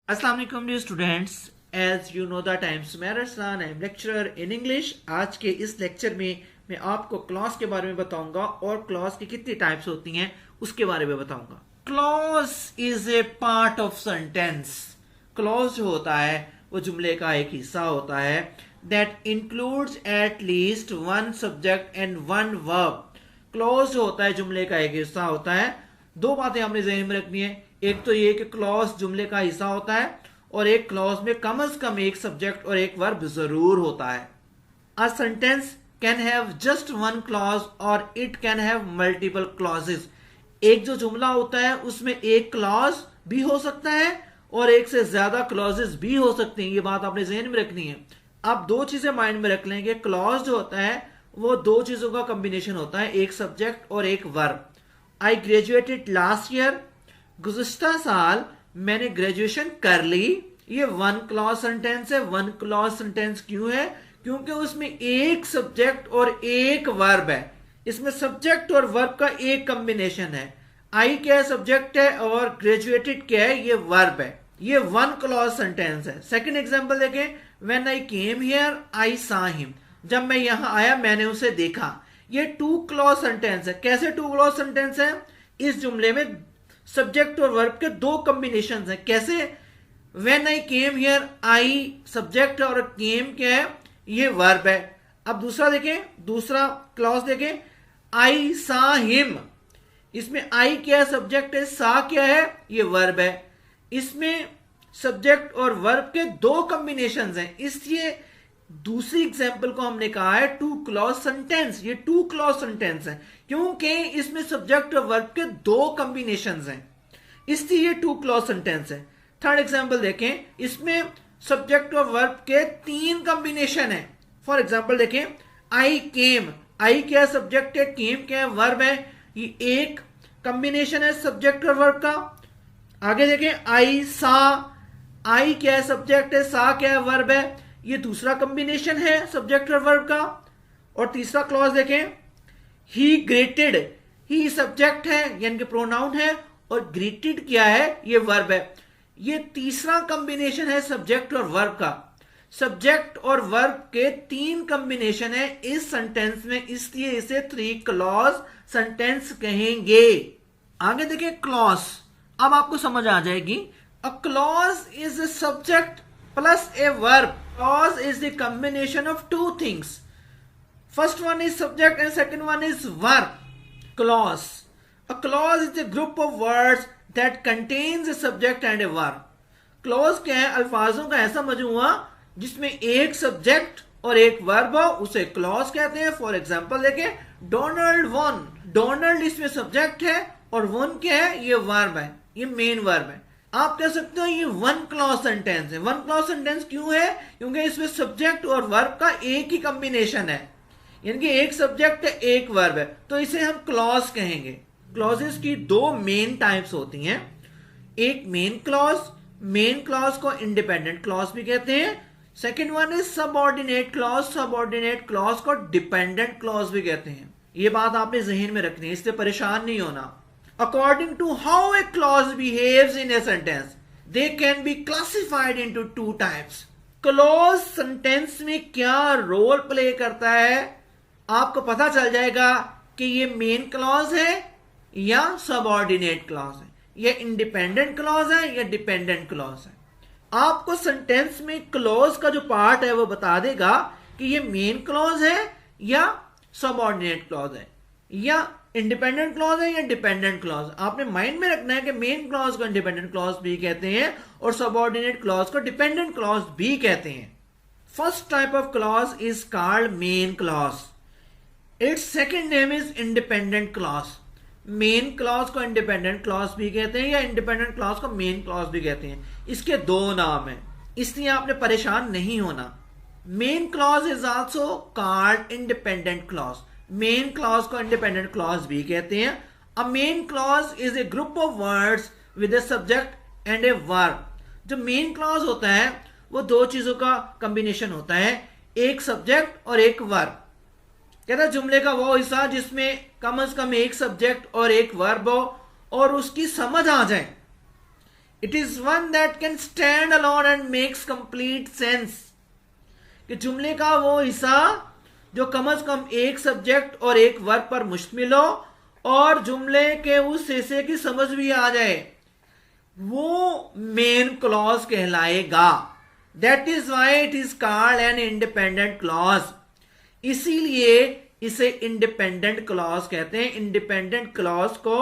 अस्सलाम वालेकुम dear students, as you know the times मेरा सन I am lecturer in English. आज के इस लेक्चर में मैं आपको क्लॉज के बारे में बताऊंगा और क्लॉज की कितनी टाइप्स होती हैं उसके बारे में बताऊंगा। Clause is A part of sentence. Clause जो होता है वो जुमले का एक हिस्सा होता है that includes at least one subject and one verb. Clause जो होता है जुमले का एक हिस्सा होता है। दो बातें हमने ज़हन में रखनी है, एक तो ये कि क्लॉज जुमले का हिस्सा होता है और एक क्लॉज में कम से कम एक सब्जेक्ट और एक वर्ब जरूर होता है। A sentence can have just one clause और it can have multiple clauses. एक जो जुमला होता है उसमें एक क्लॉज भी हो सकता है और एक से ज्यादा क्लॉजेस भी हो सकते हैं। ये बात आपने ज़हन में रखनी है। आप दो चीजें माइंड में रख लेंगे। क्लॉज जो होता है वो दो चीजों का कॉम्बिनेशन होता है, एक सब्जेक्ट और एक verb. I graduated last year. गुज़िश्ता साल मैंने ग्रेजुएशन कर ली। ये वन क्लॉज सेंटेंस है। वन क्लॉज सेंटेंस क्यों है? क्योंकि उसमें एक सब्जेक्ट और एक वर्ब है। इसमें सब्जेक्ट और वर्ब का एक कॉम्बिनेशन है। आई क्या है? सब्जेक्ट है और ग्रेजुएटेड क्या है? ये वर्ब है। ये वन क्लॉज सेंटेंस है। सेकंड एग्जांपल देखें, when I came here I saw him. जब मैं यहां आया मैंने उसे देखा। ये टू क्लॉज सेंटेंस है। कैसे टू क्लॉज सेंटेंस है? इस जुमले में सब्जेक्ट और वर्ब के दो कॉम्बिनेशन हैं। कैसे? When I came here, I subject और केम क्या है? ये वर्ब है। अब दूसरा देखें, दूसरा क्लॉज देखें, आई सा हिम। इसमें आई क्या है? सब्जेक्ट है। सा क्या है? ये वर्ब है। इसमें सब्जेक्ट और वर्ब के दो कॉम्बिनेशन हैं, इसलिए दूसरी एग्जाम्पल को हमने कहा है टू क्लॉज सेंटेंस। ये टू क्लॉज सेंटेंस है क्योंकि इसमें सब्जेक्ट और वर्ब के दो कॉम्बिनेशन हैं, इसलिए ये टू क्लॉज सेंटेंस है। थर्ड एग्जाम्पल देखें, इसमें सब्जेक्ट और वर्ब के तीन कॉम्बिनेशन है। फॉर एग्जाम्पल देखें, आई केम। आई क्या सब्जेक्ट है, केम क्या है वर्ब है। ये एक कॉम्बिनेशन है सब्जेक्ट और वर्ब का। आगे देखें, आई सा। आई क्या है? सब्जेक्ट है। सा क्या है? वर्ब है। ये दूसरा कॉम्बिनेशन है सब्जेक्ट और वर्ब का। और तीसरा क्लॉज देखें, ही ग्रेटेड। ही सब्जेक्ट है यानी कि प्रोनाउन है और ग्रेटेड क्या है? ये वर्ब है। ये तीसरा कॉम्बिनेशन है सब्जेक्ट और वर्ब का। सब्जेक्ट और वर्ब के तीन कॉम्बिनेशन है इस सेंटेंस में, इसलिए इसे थ्री क्लॉज सेंटेंस कहेंगे। आगे देखिए क्लॉज, अब आपको समझ आ जाएगी। A clause is a subject plus a verb. Clause is the combination of two things. First one is subject and second one is verb. Clause. A clause is a group of words that contains a subject and a verb. Clause क्या है? अल्फाजों का ऐसा मजमूआ जिसमें एक subject और एक verb हो, उसे क्लॉज कहते हैं। फॉर एग्जाम्पल देखें, डोनाल्ड वन। डोनाल्ड इसमें सब्जेक्ट है और वन क्या है? ये वर्ब है, ये मेन वर्ब है। आप कह सकते हो ये वन क्लॉज सेंटेंस है। वन क्लॉज सेंटेंस क्यों है? क्योंकि इसमें सब्जेक्ट और वर्ब का एक ही कॉम्बिनेशन है, यानी कि एक सब्जेक्ट है एक वर्ब है, तो इसे हम क्लॉज कहेंगे। क्लॉजेस की दो मेन टाइप्स होती हैं, एक मेन क्लॉज। मेन क्लॉज को इंडिपेंडेंट क्लॉज भी कहते हैं। Second one is subordinate clause. Subordinate clause को डिपेंडेंट क्लॉज भी कहते हैं। ये बात आपने जहन में रखनी है, इससे परेशान नहीं होना। According to how a clause behaves in a sentence, they can be classified into two types. Clause sentence में क्या रोल प्ले करता है आपको पता चल जाएगा कि ये मेन क्लॉज है या सबऑर्डिनेट क्लॉज है, ये इंडिपेंडेंट क्लॉज है या डिपेंडेंट क्लॉज है। आपको सेंटेंस में क्लॉज का जो पार्ट है वो बता देगा कि ये मेन क्लॉज है या सबऑर्डिनेट क्लॉज है, या इंडिपेंडेंट क्लॉज है या डिपेंडेंट क्लॉज। आपने माइंड में रखना है कि मेन क्लॉज को इंडिपेंडेंट क्लॉज भी कहते हैं और सबऑर्डिनेट क्लॉज को डिपेंडेंट क्लॉज भी कहते हैं। First type of clause is called main clause. It's second name is independent clause. Main clause को इंडिपेंडेंट क्लॉज भी कहते हैं या इंडिपेंडेंट क्लॉज को मेन क्लॉज भी कहते हैं। इसके दो नाम हैं, इसलिए आपने परेशान नहीं होना। Main clause is also called independent clause. Main clause को इंडिपेंडेंट क्लॉज भी कहते हैं। अ main clause is a group of words with A subject and a verb. जो मेन क्लॉज होता है वो दो चीजों का कॉम्बिनेशन होता है, एक सब्जेक्ट और एक वर्ब। कहता है जुमले का वो हिस्सा जिसमें कम से कम एक सब्जेक्ट और एक वर्ब हो और उसकी समझ आ जाए। It is one that can stand alone and makes complete sense, कि जुमले का वो हिस्सा जो कम से कम एक सब्जेक्ट और एक वर्ब पर मुश्तमिल हो और जुमले के उस हिस्से की समझ भी आ जाए, वो मेन क्लॉज कहलाएगा। That is why it is called an independent clause. इसीलिए इसे इंडिपेंडेंट क्लॉज कहते हैं। इंडिपेंडेंट क्लॉज को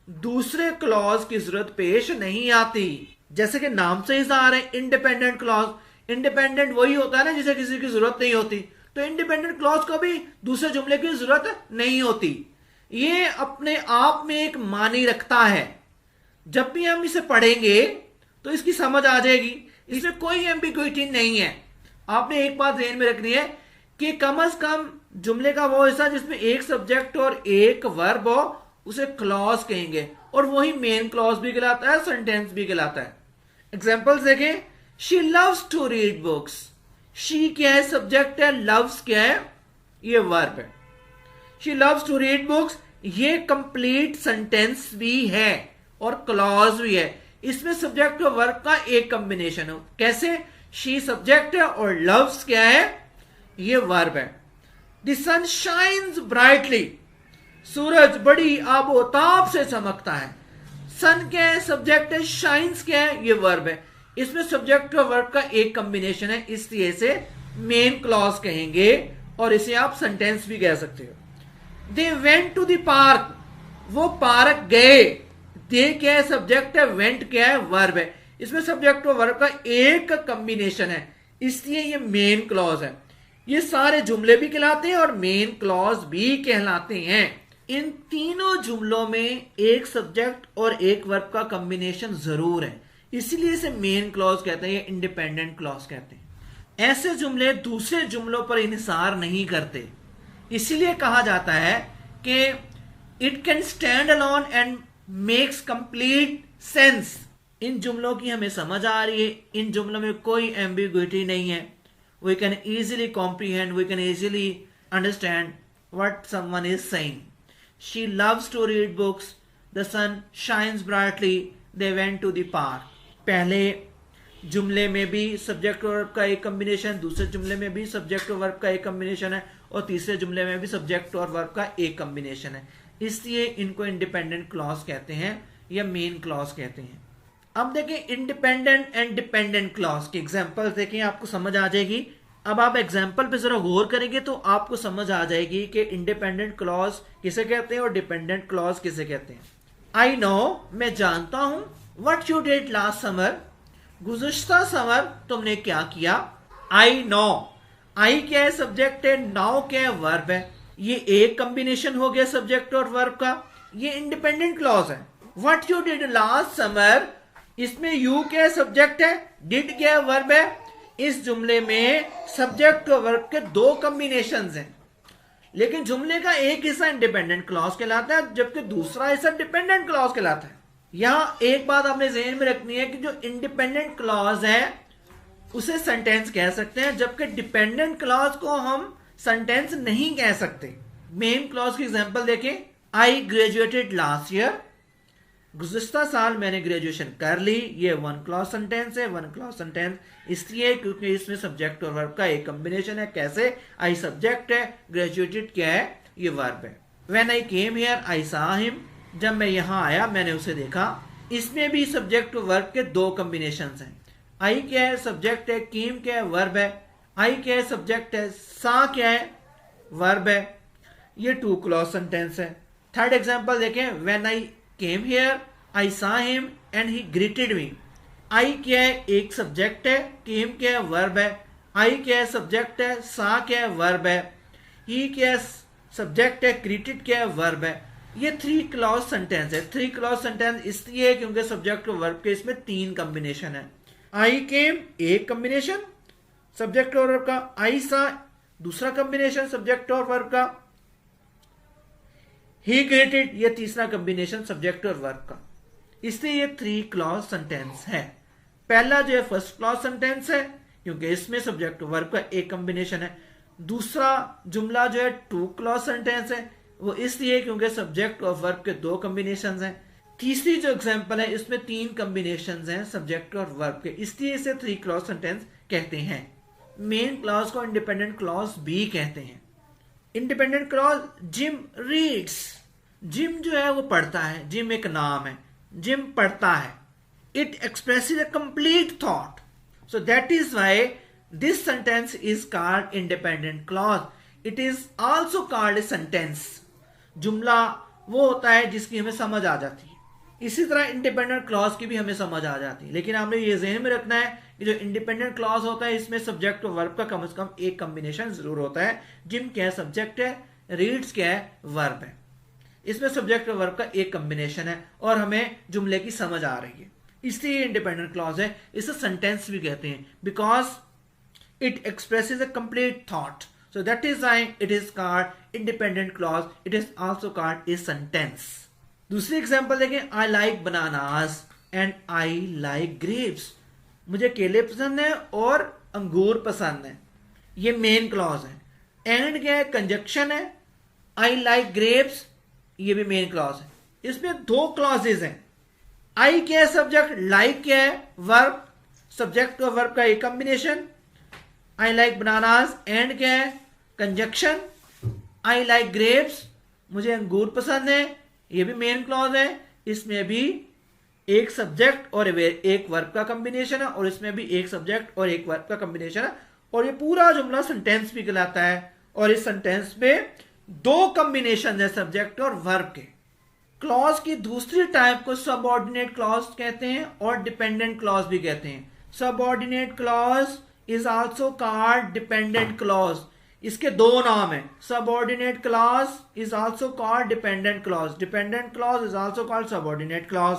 दूसरे क्लॉज की जरूरत पेश नहीं आती। जैसे कि नाम से ही ज़ाहिर है, इंडिपेंडेंट क्लॉज, इंडिपेंडेंट वही होता है ना जिसे किसी की जरूरत नहीं होती, तो इंडिपेंडेंट क्लॉज को भी दूसरे जुमले की जरूरत नहीं होती। ये अपने आप में एक मानी रखता है। जब भी हम इसे पढ़ेंगे तो इसकी समझ आ जाएगी, इसमें कोई एम्बिग्विटी नहीं है। आपने एक बात ध्यान में रखनी है कि कम से कम जुमले का वो हिस्सा जिसमें एक सब्जेक्ट और एक वर्ब हो उसे क्लॉज कहेंगे, और वही मेन क्लॉज भी कहलाता है, सेंटेंस भी कहलाता है। एग्जांपल्स देखें, she loves to read books. She क्या है? सब्जेक्ट है। लव्स क्या है? ये वर्ब है। She loves to read books ये कंप्लीट सेंटेंस भी है और क्लॉज भी है। इसमें सब्जेक्ट और वर्ब का एक कॉम्बिनेशन हो। कैसे? शी सब्जेक्ट है और लव्स क्या है? ये वर्ब है। The sun shines brightly. सूरज बड़ी आबोताब से चमकता है। सन क्या है? सब्जेक्ट है। शाइन्स क्या है? ये वर्ब है। इसमें सब्जेक्ट और वर्ब का एक कॉम्बिनेशन है, इसलिए इसे मेन क्लॉज कहेंगे और इसे आप सेंटेंस भी कह सकते हो। They went to the park. वो पार्क गए। दे क्या है? सब्जेक्ट है। वेंट क्या है? वर्ब है। इसमें सब्जेक्ट और वर्ब का एक कॉम्बिनेशन है, इसलिए ये मेन क्लॉज है। ये सारे जुमले भी कहलाते हैं और मेन क्लॉज भी कहलाते हैं। इन तीनों जुमलों में एक सब्जेक्ट और एक वर्ब का कॉम्बिनेशन जरूर है, इसीलिए इसे मेन क्लॉज कहते हैं या इंडिपेंडेंट क्लॉज कहते हैं। ऐसे जुमले दूसरे जुमलों पर इन्हिसार नहीं करते, इसीलिए कहा जाता है कि it can stand alone and makes complete sense. इन जुमलों की हमें समझ आ रही है, इन जुमलों में कोई एम्बिग्विटी नहीं है। We can easily comprehend, we can easily understand what someone is saying. She loves to read books, the sun shines brightly, they went to the park. पहले जुमले में भी सब्जेक्ट और वर्ब का एक कॉम्बिनेशन, दूसरे जुमले में भी सब्जेक्ट और वर्ब का एक कॉम्बिनेशन है, और तीसरे जुमले में भी सब्जेक्ट और वर्ब का एक कॉम्बिनेशन है। इसलिए इनको इंडिपेंडेंट क्लॉज कहते हैं या मेन क्लॉज कहते हैं। अब देखें इंडिपेंडेंट एंड डिपेंडेंट क्लॉज के एग्जांपल्स देखें, आपको समझ आ जाएगी। अब आप एग्जांपल पे जरा गौर करेंगे तो आपको समझ आ जाएगी कि इंडिपेंडेंट क्लॉज किसे कहते हैं और डिपेंडेंट क्लॉज किसे कहते हैं। आई नो, मैं जानता हूं। What you did last summer, गुज़श्ता समर तुमने क्या किया। आई नो, आई क्या है? सब्जेक्ट है। नाउ क्या है? वर्ब है। ये एक कॉम्बिनेशन हो गया सब्जेक्ट और वर्ब का, ये इंडिपेंडेंट क्लॉज है। What you did last summer, इसमें यू क्या है? सब्जेक्ट है। डिड क्या है? वर्ब है। इस जुमले में सब्जेक्ट और वर्ब के दो कॉम्बिनेशंस हैं, लेकिन जुमले का एक हिस्सा इंडिपेंडेंट क्लॉज कहलाता है जबकि दूसरा हिस्सा डिपेंडेंट क्लॉज कहलाता है। यहां एक बात आपने ज़हन में रखनी है कि जो इंडिपेंडेंट क्लॉज है उसे सेंटेंस कह सकते हैं, जबकि डिपेंडेंट क्लॉज को हम सेंटेंस नहीं कह सकते। मेन क्लॉज की एग्जांपल देखें, आई ग्रेजुएटेड लास्ट ईयर, गुज़श्ता साल मैंने ग्रेजुएशन कर ली। ये वन क्लॉज सेंटेंस है। वन क्लॉज सेंटेंस इसलिए क्योंकि इसमें सब्जेक्ट और वर्ब का एक कॉम्बिनेशन है। कैसे? आई सब्जेक्ट है, ग्रेजुएटेड क्या है? ये वर्ब है। When I came here I saw him, जब मैं यहां आया मैंने उसे देखा। इसमें भी सब्जेक्ट और वर्ब के दो कॉम्बिनेशन हैं। आई क्या है? सब्जेक्ट है। केम क्या है? वर्ब है। आई क्या है? सब्जेक्ट है। सा क्या है? वर्ब है। ये टू क्लॉज सेंटेंस है। थर्ड एग्जांपल देखें, when I came here I saw him and he greeted me. I क्या है? एक सब्जेक्ट है। केम क्या है? वर्ब है। आई क्या है? सब्जेक्ट है। सा क्या है? वर्ब है। ही क्या है? सब्जेक्ट है। ग्रीटेड क्या है? वर्ब है। ये थ्री क्लॉज सेंटेंस है। थ्री क्लॉज सेंटेंस इसलिए क्योंकि सब्जेक्ट और वर्ब के इसमें तीन कॉम्बिनेशन है। आई केम एक कॉम्बिनेशन सब्जेक्ट और वर्ब का, आई सॉ दूसरा कॉम्बिनेशन सब्जेक्ट और वर्ब का, ही ग्रेटेड ये तीसरा कॉम्बिनेशन सब्जेक्ट और वर्ब का। इसलिए ये थ्री क्लॉज सेंटेंस है। पहला जो है फर्स्ट क्लॉज सेंटेंस है क्योंकि इसमें सब्जेक्ट और वर्ब का एक कॉम्बिनेशन है। दूसरा जुमला जो है टू क्लॉज सेंटेंस है, वो इसलिए क्योंकि सब्जेक्ट और वर्ब के दो कॉम्बिनेशन हैं। तीसरी जो एग्जांपल है इसमें 3 कॉम्बिनेशंस हैं सब्जेक्ट और वर्ब के, इसलिए इसे 3 क्लॉज सेंटेंस कहते हैं। मेन क्लॉज को इंडिपेंडेंट क्लॉज भी कहते हैं। Independent clause, gym reads, gym जो है वो पढ़ता है, जिम एक नाम है, जिम पढ़ता है। It expresses a complete thought, so that is why this sentence is called independent clause. It is also called a sentence. जुमला वो होता है जिसकी हमें समझ आ जाती है, इसी तरह इंडिपेंडेंट क्लॉज की भी हमें समझ आ जाती है। लेकिन आपने ये ज़हन में रखना है कि जो इंडिपेंडेंट क्लॉज होता है इसमें सब्जेक्ट और वर्ब का कम से कम एक कॉम्बिनेशन जरूर होता है। जिम क्या है, सब्जेक्ट है, रीड्स क्या है, वर्ब है। इसमें सब्जेक्ट और वर्ब का एक कॉम्बिनेशन है और हमें जुमले की समझ आ रही है, इसलिए इंडिपेंडेंट क्लॉज है। इसे सेंटेंस भी कहते हैं because it expresses a complete thought, so that is why it is called independent clause. It is also called a sentence. दूसरी एग्जांपल देखें, I like bananas and I like grapes. मुझे केले पसंद है और अंगूर पसंद है, ये मेन क्लॉज है। एंड क्या है, कंजक्शन है। I like grapes, ये भी मेन क्लॉज है। इसमें 2 क्लॉजेज हैं। I क्या है सब्जेक्ट, like क्या है वर्ब, सब्जेक्ट और वर्ब का एक combination. I like bananas and क्या है, कंजक्शन। I like grapes, मुझे अंगूर पसंद है, ये भी मेन क्लॉज है। इसमें भी एक सब्जेक्ट और एक वर्ब का कॉम्बिनेशन है और इसमें भी एक सब्जेक्ट और एक वर्ब का कॉम्बिनेशन है और ये पूरा जुमला सेंटेंस भी कहलाता है। और इस सेंटेंस में 2 कॉम्बिनेशन है सब्जेक्ट और वर्ब के। क्लॉज की दूसरी टाइप को सबऑर्डिनेट क्लॉज कहते हैं और डिपेंडेंट क्लॉज भी कहते हैं। Subordinate clause is also called dependent clause. इसके 2 नाम है, subordinate clause is also called dependent clause, dependent clause is also called subordinate clause.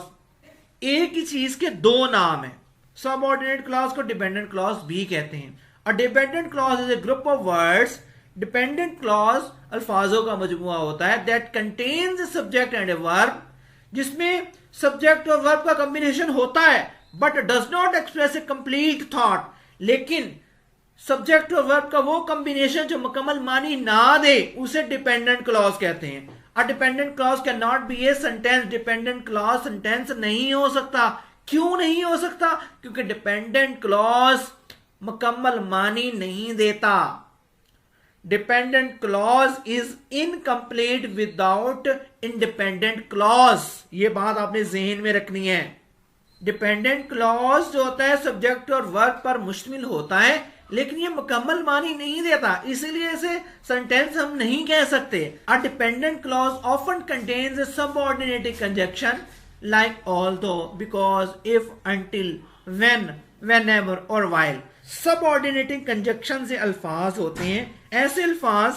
एक ही चीज के 2 नाम है। सबऑर्डिनेट क्लॉज को डिपेंडेंट क्लॉज भी कहते हैं। A dependent clause is a group of words. Dependent clause अल्फाजों का मजमुआ होता है that contains a subject and a verb, जिसमें सब्जेक्ट और वर्ब का कॉम्बिनेशन होता है but does not express A complete thought. लेकिन सब्जेक्ट और वर्ब का वो कॉम्बिनेशन जो मुकम्मल मानी ना दे उसे डिपेंडेंट क्लॉज कहते हैं। A dependent clause can not be a sentence. Dependent clause sentence नहीं हो सकता। क्यों नहीं हो सकता? क्योंकि डिपेंडेंट क्लॉज मुकम्मल मानी नहीं देता। Dependent clause is incomplete without independent clause. ये बात आपने ज़हन में रखनी है। डिपेंडेंट क्लॉज जो होता है सब्जेक्ट और वर्ब पर मुश्तमिल होता है लेकिन ये मुकम्मल मानी नहीं देता, इसीलिए इसे सेंटेंस हम नहीं कह सकते। अ dependent clause often contains a subordinating conjunction like although, because, if, until, when, whenever और व्हाइल। सबऑर्डिनेटिंग कंजक्शन से अल्फाज होते हैं ऐसे अल्फाज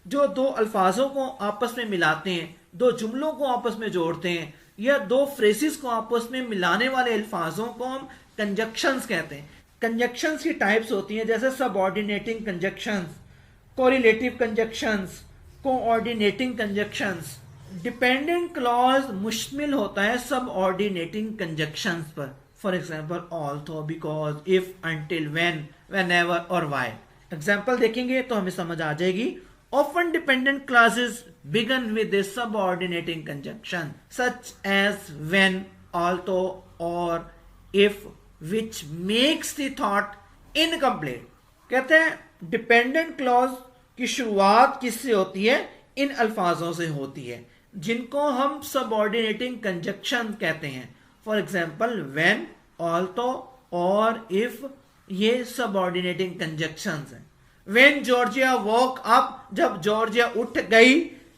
जो 2 अल्फाजों को आपस में मिलाते हैं, 2 जुमलों को आपस में जोड़ते हैं या 2 फ्रेसेस को आपस में मिलाने वाले अल्फाजों को हम कंजक्शंस कहते हैं। कंजक्शंस की टाइप्स होती हैं जैसे subordinating conjunctions, correlative conjunctions, coordinating conjunctions. Dependent clause मुश्तमिल होता है सबऑर्डिनेटिंग कंजक्शंस पर, for example although, because, if, until, when, whenever और व्हाइल। एग्जांपल देखेंगे तो हमें समझ आ जाएगी। Often dependent clauses begin with a subordinating conjunction such as when, although or if, which makes the thought incomplete। कहते हैं dependent clause की शुरुआत किससे होती है? इन अल्फाजों से होती है जिनको हम सबऑर्डिनेटिंग कंजक्शन कहते हैं। फॉर एग्जाम्पल when, although और if, ये सबऑर्डिनेटिंग कंजक्शंस हैं। When Georgia woke up, जब जॉर्जिया उठ गई,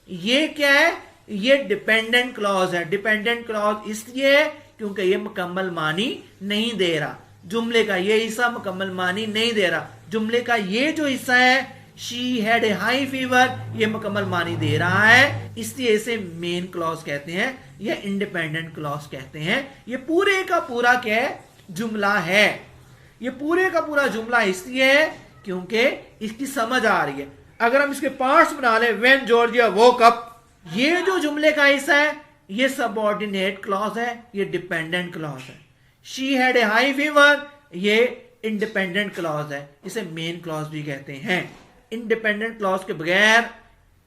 ये क्या है? ये डिपेंडेंट क्लॉज है। डिपेंडेंट क्लॉज इसलिए है क्योंकि ये मुकम्मल मानी नहीं दे रहा। जुमले का ये हिस्सा मुकम्मल मानी नहीं दे रहा। जुमले का ये जो हिस्सा है she had a high fever, ये मुकम्मल मानी दे रहा है, इसलिए इसे मेन क्लॉज कहते हैं या इंडिपेंडेंट क्लॉज कहते हैं। ये पूरे का पूरा क्या है? जुमला है। ये पूरे का पूरा जुमला इसलिए है क्योंकि इसकी समझ आ रही है। अगर हम इसके पार्ट्स बना ले, व्हेन जॉर्जिया वोक अप, ये जो जुमले का हिस्सा है ये सबऑर्डिनेट क्लॉज है, ये डिपेंडेंट क्लॉज है। She had a high fever, ये इंडिपेंडेंट क्लॉज है, इसे मेन क्लॉज भी कहते हैं। इंडिपेंडेंट क्लॉज के बगैर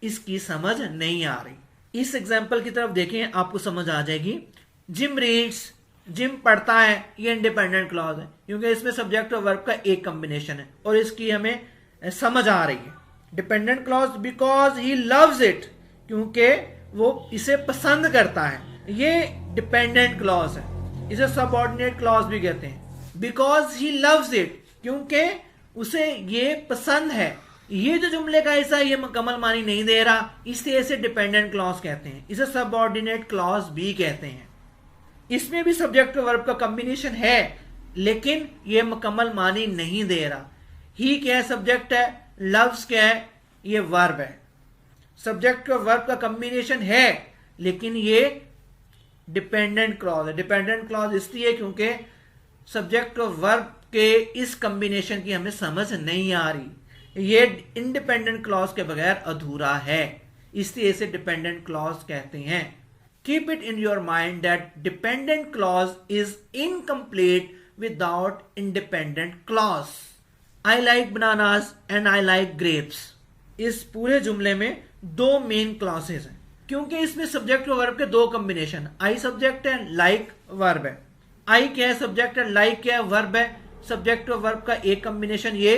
इसकी समझ नहीं आ रही। इस एग्जाम्पल की तरफ देखें, आपको समझ आ जाएगी। जिम रीड्स, जिम पढ़ता है, ये इंडिपेंडेंट क्लॉज है क्योंकि इसमें सब्जेक्ट और वर्ब का एक कॉम्बिनेशन है और इसकी हमें समझ आ रही है। Dependent clause because he loves it, क्योंकि वो इसे पसंद करता है, ये डिपेंडेंट क्लॉज है। इसे सबऑर्डिनेट क्लॉज भी कहते हैं। बिकॉज ही लव्स इट, क्योंकि उसे ये पसंद है। ये जो जुमले का हिस्सा ये मुकम्मल मानी नहीं दे रहा, इसलिए इसे डिपेंडेंट क्लॉज कहते हैं। इसे सबऑर्डिनेट क्लॉज भी कहते हैं। इसमें भी सब्जेक्ट और वर्ब का कॉम्बिनेशन है, लेकिन ये मुकम्मल मानी नहीं दे रहा। ही क्या है? सब्जेक्ट है। लव्स क्या है? ये वर्ब है। सब्जेक्ट और वर्ब का कॉम्बिनेशन है, लेकिन ये डिपेंडेंट क्लॉज है। डिपेंडेंट क्लॉज इसलिए क्योंकि सब्जेक्ट और वर्ब के इस कॉम्बिनेशन की हमें समझ नहीं आ रही। ये इंडिपेंडेंट क्लॉज के बगैर अधूरा है, इसलिए इसे डिपेंडेंट क्लॉज कहते हैं। Keep it in your mind that dependent clause is incomplete without independent clause. I like bananas and I like grapes. इस पूरे जुमले में दो मेन क्लॉसेस हैं, क्योंकि इसमें सब्जेक्ट और वर्ब के दो कॉम्बिनेशन। आई सब्जेक्ट है, लाइक वर्ब है। आई क्या है? सब्जेक्ट है। लाइक क्या है? वर्ब है। सब्जेक्ट और वर्ब का एक कॉम्बिनेशन ये।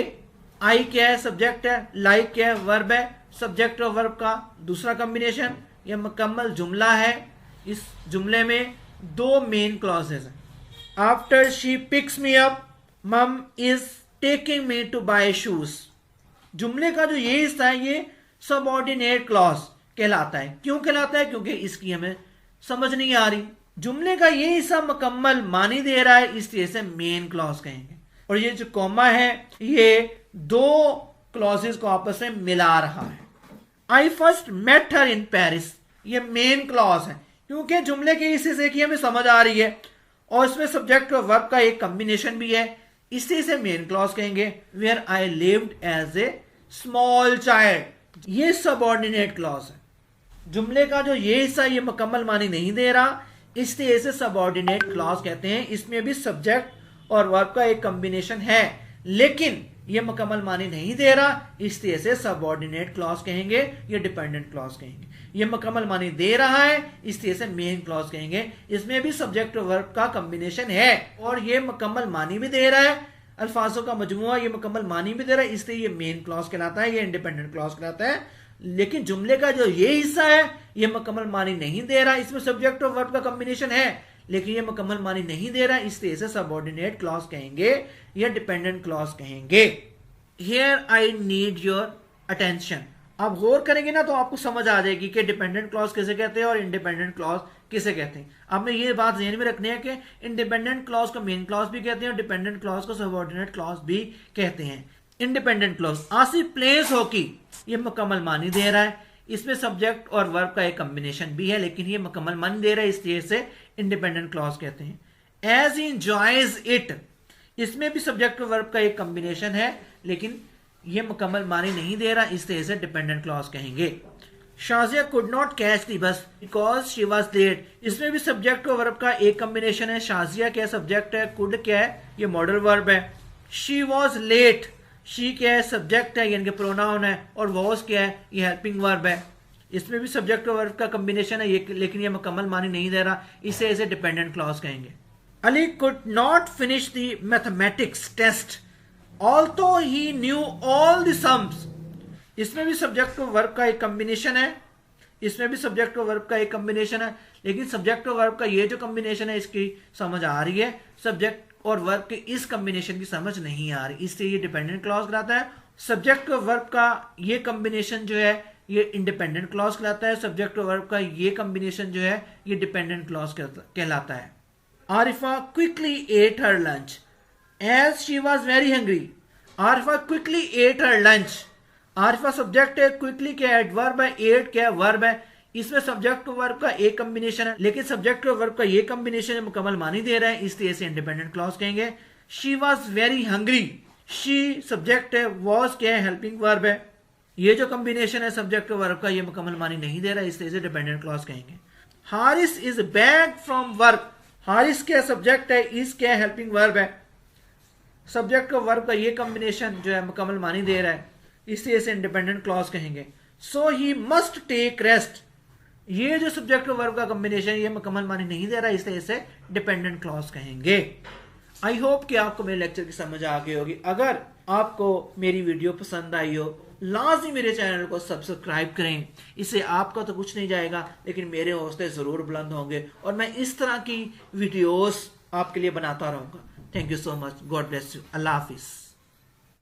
आई क्या है? सब्जेक्ट है। लाइक क्या है? वर्ब है। सब्जेक्ट और वर्ब का दूसरा कॉम्बिनेशन। यह मुकम्मल जुमला है। इस जुमले में दो मेन क्लॉजेस हैं। After she picks me up, mum is taking me to buy shoes. जुमले का जो ये हिस्सा है ये सबऑर्डिनेट क्लॉज कहलाता है। क्यों कहलाता है? क्योंकि इसकी हमें समझ नहीं आ रही। जुमले का ये हिस्सा मुकम्मल मानी दे रहा है, इसलिए इसे मेन क्लॉज कहेंगे। और ये जो कॉमा है ये दो क्लॉजेस को आपस में मिला रहा है। I first met her in Paris, ये मेन क्लॉज है क्योंकि जुमले के हिस्से से की हमें समझ आ रही है और इसमें सब्जेक्ट और वर्ब का एक कॉम्बिनेशन भी है, इसलिए इसे मेन क्लॉज कहेंगे। Where I lived as a small child, ये सबऑर्डिनेट क्लॉज है। जुमले का जो ये हिस्सा ये मुकम्मल मानी नहीं दे रहा, इसलिए इसे सबऑर्डिनेट क्लॉज कहते हैं। इसमें भी सब्जेक्ट और वर्ब का एक कॉम्बिनेशन है, लेकिन ये मुकम्मल मानी नहीं दे रहा, इसलिए इसे सबऑर्डिनेट क्लॉज कहेंगे या डिपेंडेंट क्लॉज कहेंगे। ये मुकम्मल मानी दे रहा है, इसलिए इसे मेन क्लॉज कहेंगे। इसमें भी सब्जेक्ट और वर्ब का कॉम्बिनेशन है और ये मुकम्मल मानी भी दे रहा है। अल्फाजों का मजमुआ ये मुकम्मल मानी भी दे रहा है, इसलिए ये मेन क्लॉज कहलाता है, ये इंडिपेंडेंट क्लॉज कहलाता है। लेकिन जुमले का जो ये हिस्सा है ये मुकम्मल मानी नहीं दे रहा, इसमें सब्जेक्ट और वर्ब का कॉम्बिनेशन है, लेकिन ये मुकम्मल मानी नहीं दे रहा, इसलिए इसे सबऑर्डिनेट क्लॉज कहेंगे या डिपेंडेंट क्लॉज कहेंगे। Here I need your attention. आप गौर करेंगे ना तो आपको समझ आ जाएगी कि डिपेंडेंट क्लॉज किसे कहते हैं और इंडिपेंडेंट क्लॉज किसे कहते हैं। आपने ये बात ध्यान में रखनी है कि इंडिपेंडेंट क्लॉज को मेन क्लॉज भी कहते हैं और डिपेंडेंट क्लॉज को सबऑर्डिनेट क्लॉज भी कहते हैं। Independent clause Asif place hockey, ये मुकम्मल मानी दे रहा है, इसमें सब्जेक्ट और वर्ब का एक कॉम्बिनेशन भी है, लेकिन ये मुकम्मल मानी दे रहा है, इसलिए इसे इंडिपेंडेंट क्लॉज कहते हैं। एज ही एंजॉयज इट, इसमें भी सब्जेक्ट और वर्ब का एक कॉम्बिनेशन है, लेकिन ये मुकम्मल मानी नहीं दे रहा, इसलिए इसे डिपेंडेंट क्लॉज कहेंगे। Shazia could not catch the बस बिकॉज शी वॉज लेट, इसमें भी सब्जेक्ट और वर्ब का एक कॉम्बिनेशन है। शाजिया क्या सब्जेक्ट है, कुड क्या है ये मॉडल वर्ब है। शी वॉज लेट, शी क्या है सब्जेक्ट है यानी कि प्रोनाउन है, और वॉज क्या है ये हेल्पिंग वर्ब है। इसमें भी सब्जेक्ट और वर्ब का कॉम्बिनेशन है ये, लेकिन ये मुकम्मल मानी नहीं दे रहा, इसे डिपेंडेंट क्लॉज कहेंगे। Ali could not finish the mathematics test although he knew all the sums, इसमें भी सब्जेक्ट और वर्ब का एक कॉम्बिनेशन है, इसमें भी सब्जेक्ट और वर्ब का एक कॉम्बिनेशन है, लेकिन सब्जेक्ट और वर्ब का ये जो कॉम्बिनेशन है इसकी समझ आ रही है, सब्जेक्ट और वर्ब के इस कॉम्बिनेशन की समझ नहीं आ रही, इसलिए ये डिपेंडेंट क्लॉज कहलाता है। सब्जेक्ट और वर्ब का ये कॉम्बिनेशन जो है ये इंडिपेंडेंट क्लॉज कहलाता है, सब्जेक्ट और वर्ब का ये कॉम्बिनेशन जो है ये डिपेंडेंट क्लॉज कहलाता है। Arifa quickly ate her lunch as she was very hungry, Arifa quickly ate her lunch. Arifa subject है, क्विकली क्या है एडवर्ब है, एट क्या है वर्ब है, इसमें सब्जेक्ट और वर्ब का एक कॉम्बिनेशन है, लेकिन सब्जेक्ट और वर्ब का ये कॉम्बिनेशन मुकम्मल मानी दे रहा है, इसलिए इसे इंडिपेंडेंट क्लॉज कहेंगे। She was very hungry, she subject है, वॉज क्या है हेल्पिंग वर्ब है, ये जो कॉम्बिनेशन है सब्जेक्ट और वर्ब का ये मुकम्मल मानी नहीं दे रहा है, इसलिए इसे डिपेंडेंट क्लॉज कहेंगे। Haris is back from work, Haris क्या सब्जेक्ट है, इज क्या हेल्पिंग वर्ब है, सब्जेक्ट और वर्ब का ये कॉम्बिनेशन जो है मुकम्मल मानी दे रहा है, इसलिए इसे इंडिपेंडेंट क्लॉज कहेंगे। सो ही मस्ट टेक रेस्ट, ये जो सब्जेक्ट और वर्ब का कॉम्बिनेशन ये मुकम्मल मानी नहीं दे रहा, इसलिए इसे डिपेंडेंट क्लॉज कहेंगे। आई होप कि आपको मेरे लेक्चर की समझ आ गई होगी। अगर आपको मेरी वीडियो पसंद आई हो, लाजमी मेरे चैनल को सब्सक्राइब करें। इससे आपका तो कुछ नहीं जाएगा, लेकिन मेरे हौसले जरूर बुलंद होंगे और मैं इस तरह की वीडियोस आपके लिए बनाता रहूंगा। Thank you so much. God bless you. Allah Hafiz.